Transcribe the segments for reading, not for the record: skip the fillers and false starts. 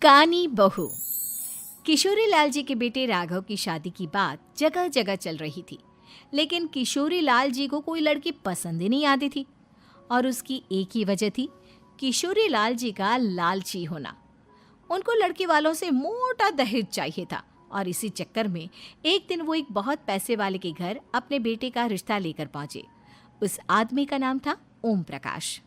कानी बहू। किशोरी लाल जी के बेटे राघव की शादी की बात जगह जगह चल रही थी, लेकिन किशोरी लाल जी को कोई लड़की पसंद ही नहीं आती थी। और उसकी एक ही वजह थी, किशोरी लाल जी का लालची होना। उनको लड़की वालों से मोटा दहेज चाहिए था और इसी चक्कर में एक दिन वो एक बहुत पैसे वाले के घर अपने बेटे का रिश्ता लेकर पहुंचे। उस आदमी का नाम था ओम प्रकाश।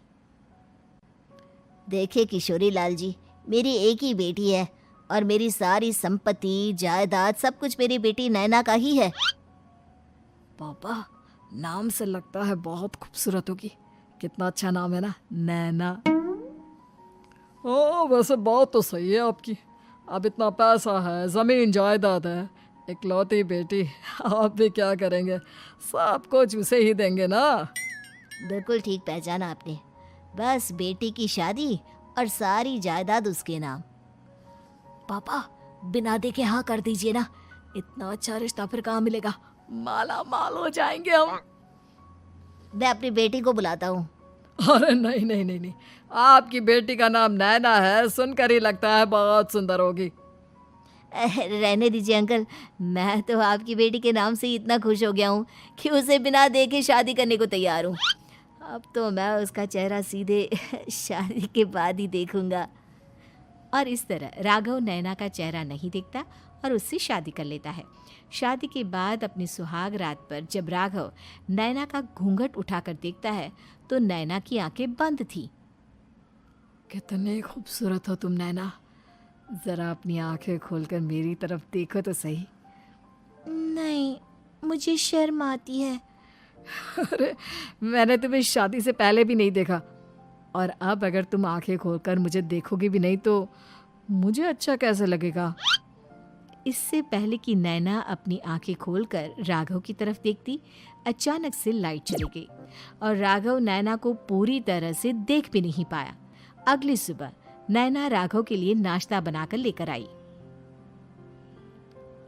देखिए किशोरी लाल जी, मेरी एक ही बेटी है और मेरी सारी संपत्ति जायदाद सब कुछ मेरी बेटी नैना का ही है। पापा, नाम से लगता है बहुत खूबसूरत होगी। कितना अच्छा नाम है ना, नैना। ओ, वैसे बात तो सही है आपकी। अब इतना पैसा है, जमीन जायदाद है, इकलौती बेटी, आप भी क्या करेंगे? सब कुछ उसे ही देंगे ना। बिल्कुल ठीक पहचाना आपने। बस बेटी की शादी और सारी जायदाद उसके नाम। पापा, बिना देखे हाँ कर दीजिए ना। इतना अच्छा रिश्ता फिर कहाँ मिलेगा? माला माल हो जाएंगे हम। मैं अपनी बेटी को बुलाता हूँ। अरे नहीं नहीं नहीं नहीं, आपकी बेटी का नाम नैना है, सुनकर ही लगता है बहुत सुंदर होगी। रहने दीजिए अंकल, मैं तो आपकी बेटी के नाम से ही इतना खुश हो गया हूँ कि उसे बिना देखे शादी करने को तैयार हूँ। अब तो मैं उसका चेहरा सीधे शादी के बाद ही देखूंगा। और इस तरह राघव नैना का चेहरा नहीं देखता और उससे शादी कर लेता है। शादी के बाद अपनी सुहाग रात पर जब राघव नैना का घूंघट उठाकर देखता है तो नैना की आंखें बंद थी। कितनी खूबसूरत हो तुम नैना, जरा अपनी आंखें खोलकर मेरी तरफ देखो तो सही। नहीं, मुझे शर्म आती है। अरे, मैंने तुम्हें शादी से पहले भी नहीं देखा, और अब अगर तुम आंखें खोलकर मुझे देखोगी भी नहीं तो मुझे अच्छा कैसे लगेगा? इससे पहले कि नैना अपनी आंखें खोलकर राघव की तरफ देखती, अचानक से लाइट चली गई और राघव नैना को पूरी तरह से देख भी नहीं पाया। अगली सुबह नैना राघव के लिए नाश्ता बनाकर लेकर आई।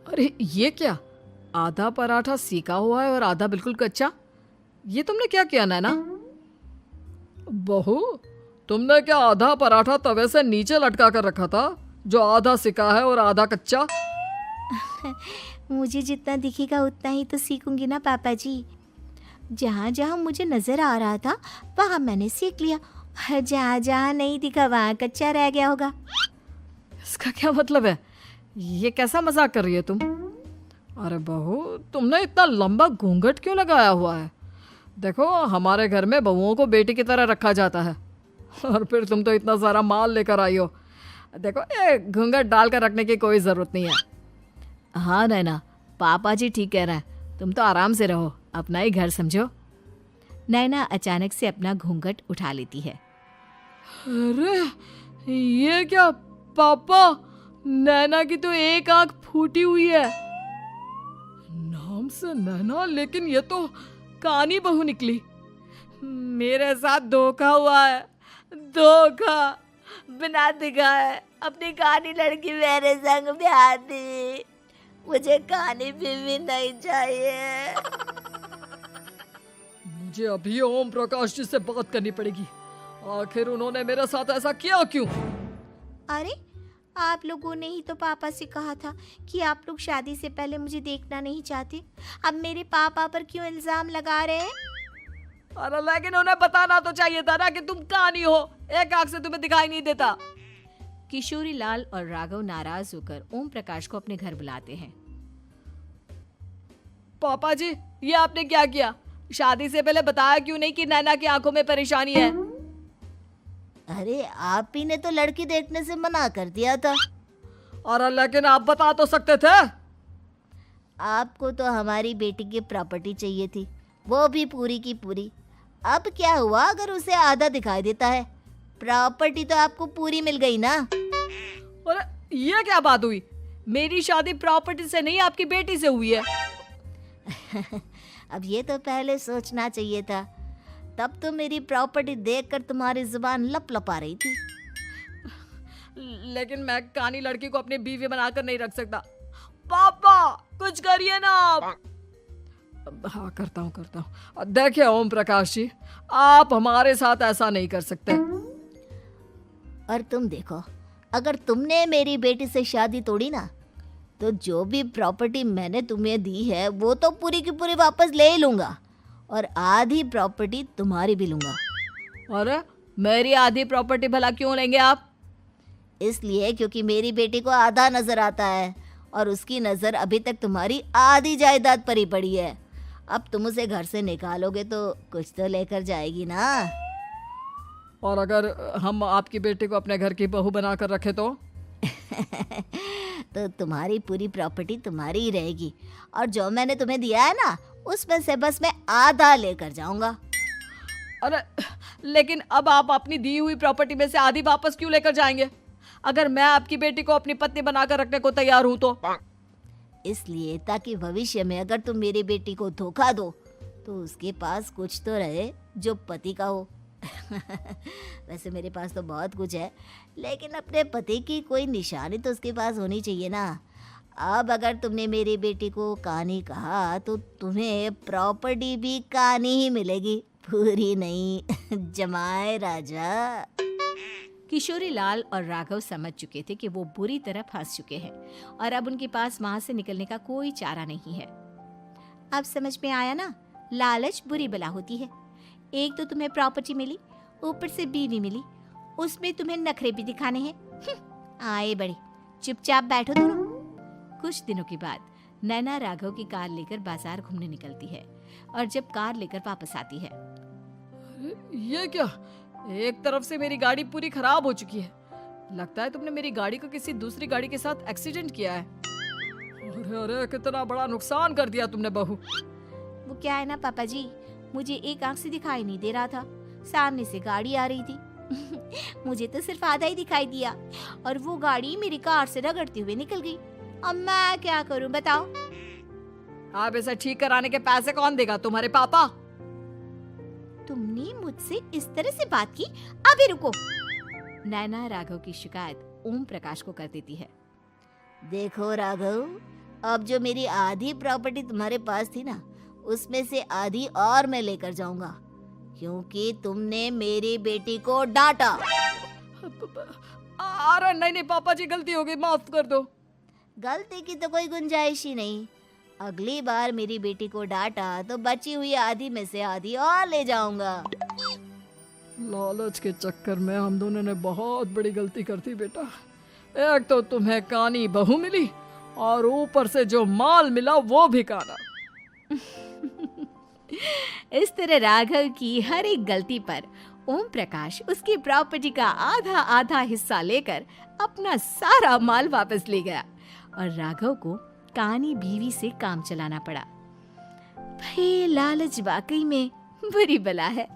अरे ये क्या, आधा पराठा सीका हुआ है और आधा बिल्कुल कच्चा। ये तुमने क्या किया नैना? बहू, तुमने क्या आधा पराठा तवे से नीचे लटका कर रखा था, जो आधा सिका है और आधा कच्चा? मुझे जितना दिखेगा उतना ही तो सीखूंगी ना पापा जी। जहाँ जहाँ मुझे नजर आ रहा था वहाँ मैंने सीख लिया, जहाँ जहाँ नहीं दिखा वहाँ कच्चा रह गया होगा। इसका क्या मतलब है? ये कैसा मजाक कर रही है तुम? अरे बहू, तुमने इतना लंबा घूंघट क्यों लगाया हुआ है? देखो, हमारे घर में बहुओं को बेटी की तरह रखा जाता है, और फिर तुम तो इतना सारा माल लेकर आई हो। देखो, ये घूंघट डालकर रखने की कोई ज़रूरत नहीं है। हाँ नैना, पापा जी ठीक कह रहे हैं, तुम तो आराम से रहो, अपना ही घर समझो। नैना अचानक से अपना घूंघट उठा लेती है। अरे ये क्या पापा, नैना की तो एक आंख फूटी हुई है। नाम से नैना, लेकिन ये तो कानी बहू निकली। मेरे साथ धोखा हुआ है, धोखा। बिना दिखाए अपनी कानी लड़की मेरे संग ब्याह दी। मुझे कानी बीवी नहीं चाहिए। मुझे अभी ओम प्रकाश जी से बात करनी पड़ेगी। आखिर उन्होंने मेरे साथ ऐसा किया क्यों? अरे, आप लोगों ने ही तो पापा से कहा था कि आप लोग शादी से पहले मुझे देखना नहीं चाहते। अब मेरे पापा पर क्यों इल्जाम लगा रहे हैं? अरे लेकिन उन्हें बताना तो चाहिए था ना कि तुम कानी हो, एक आंख से तुम्हें दिखाई नहीं देता। किशोरी लाल और राघव नाराज होकर ओम प्रकाश को अपने घर बुलाते हैं। पापा जी, ये आपने क्या किया? शादी से पहले बताया क्यों नहीं कि नैना की आंखों में परेशानी है? अरे, आप ही ने तो लड़की देखने से मना कर दिया था। अरे लेकिन आप बता तो सकते थे। आपको तो हमारी बेटी की प्रॉपर्टी चाहिए थी, वो भी पूरी की पूरी। अब क्या हुआ अगर उसे आधा दिखाई देता है? प्रॉपर्टी तो आपको पूरी मिल गई ना। अरे ये क्या बात हुई? मेरी शादी प्रॉपर्टी से नहीं, आपकी बेटी से हुई है। अब ये तो पहले सोचना चाहिए था, तब तो मेरी प्रॉपर्टी देखकर तुम्हारी जुबान लप लपा रही थी। लेकिन मैं कानी लड़की को अपनी बीवी बनाकर नहीं रख सकता। पापा, कुछ करिए ना आप। हाँ, करता हूँ। देखिए ओम प्रकाश जी, आप हमारे साथ ऐसा नहीं कर सकते। और तुम देखो, अगर तुमने मेरी बेटी से शादी तोड़ी ना, तो जो भी प्रॉपर्टी मैंने तुम्हें दी है वो तो पूरी की पूरी वापस ले ही लूँगा, और आधी प्रॉपर्टी तुम्हारी भी लूँगा। अरे मेरी आधी प्रॉपर्टी भला क्यों लेंगे आप? इसलिए क्योंकि मेरी बेटी को आधा नज़र आता है और उसकी नज़र अभी तक तुम्हारी आधी जायदाद पर ही पड़ी है। अब तुम उसे घर से निकालोगे तो कुछ तो लेकर जाएगी ना। और अगर हम आपकी बेटी को अपने घर की बहू बना कर रखे तो? तो तुम्हारी पूरी प्रॉपर्टी तुम्हारी ही रहेगी, और जो मैंने तुम्हें दिया है ना, उसमें से बस मैं आधा लेकर जाऊंगा। अरे लेकिन अब आप अपनी दी हुई प्रॉपर्टी में से आधी वापस क्यों लेकर जाएंगे? अगर मैं आपकी बेटी को अपनी पत्नी बनाकर रखने को तैयार हूं तो? इसलिए ताकि भविष्य में अगर तुम मेरी बेटी को धोखा दो तो उसके पास कुछ तो रहे जो पति का हो। वैसे मेरे पास तो बहुत कुछ है, लेकिन अपने पति की कोई निशानी तो उसके पास होनी चाहिए ना। अब अगर तुमने मेरी बेटी को कानी कहा तो तुम्हें प्रॉपर्टी भी कानी ही मिलेगी, पूरी नहीं। जमाए राजा। किशोरी लाल और राघव समझ चुके थे कि वो बुरी तरह फंस चुके हैं और अब उनके पास वहां से निकलने का कोई चारा नहीं है। अब समझ में आया ना, लालच बुरी बला होती है। एक तो तुम्हें प्रॉपर्टी मिली, ऊपर से बीवी मिली, उसमें तुम्हें नखरे भी दिखाने हैं। आए बड़े, चुपचाप बैठो दोनों। कुछ दिनों के बाद नैना राघव की कार लेकर बाजार घूमने निकलती है और जब कार लेकर वापस आती है, ये क्या? एक तरफ से मेरी गाड़ी पूरी खराब हो चुकी है। लगता है तुमने मेरी गाड़ी को किसी दूसरी गाड़ी के साथ एक्सीडेंट किया है। अरे अरे कितना बड़ा नुकसान कर दिया तुमने बहू। वो क्या है ना पापा जी, मुझे एक आंख से दिखाई नहीं दे रहा था, सामने से गाड़ी आ रही थी। मुझे तो सिर्फ आधा ही दिखाई दिया और वो गाड़ी मेरी कार से रगड़ते हुए निकल गई। अब मैं क्या करूं बताओ? आप इसे ठीक कराने के पैसे कौन देगा? तुम्हारे पापा। तुमने मुझसे इस तरह से बात की? अभी रुको। नैना राघव की शिकायत ओम प्रकाश को कर देती है। देखो राघव, अब जो मेरी आधी प्रॉपर्टी तुम्हारे पास थी ना, उसमें से आधी और मैं लेकर जाऊंगा, क्योंकि तुमने मेरी बेटी को डांटा। अरे नहीं नहीं पापा जी, गलती हो गई, माफ कर दो। गलती की तो कोई गुंजाइश ही नहीं। अगली बार मेरी बेटी को डांटा तो बची हुई आधी में से आधी और ले जाऊंगा। लालच के चक्कर में हम दोनों ने बहुत बड़ी गलती कर दी बेटा। एक तो तुम्हें कानी बहू मिली और ऊपर से जो माल मिला वो भी काना। इस तरह राघव की हर एक गलती पर ओम प्रकाश उसकी प्रॉपर्टी का आधा आधा हिस्सा लेकर अपना सारा माल वापस ले गया और राघव को कानी बीवी से काम चलाना पड़ा। भाई लालच वाकई में बुरी बला है।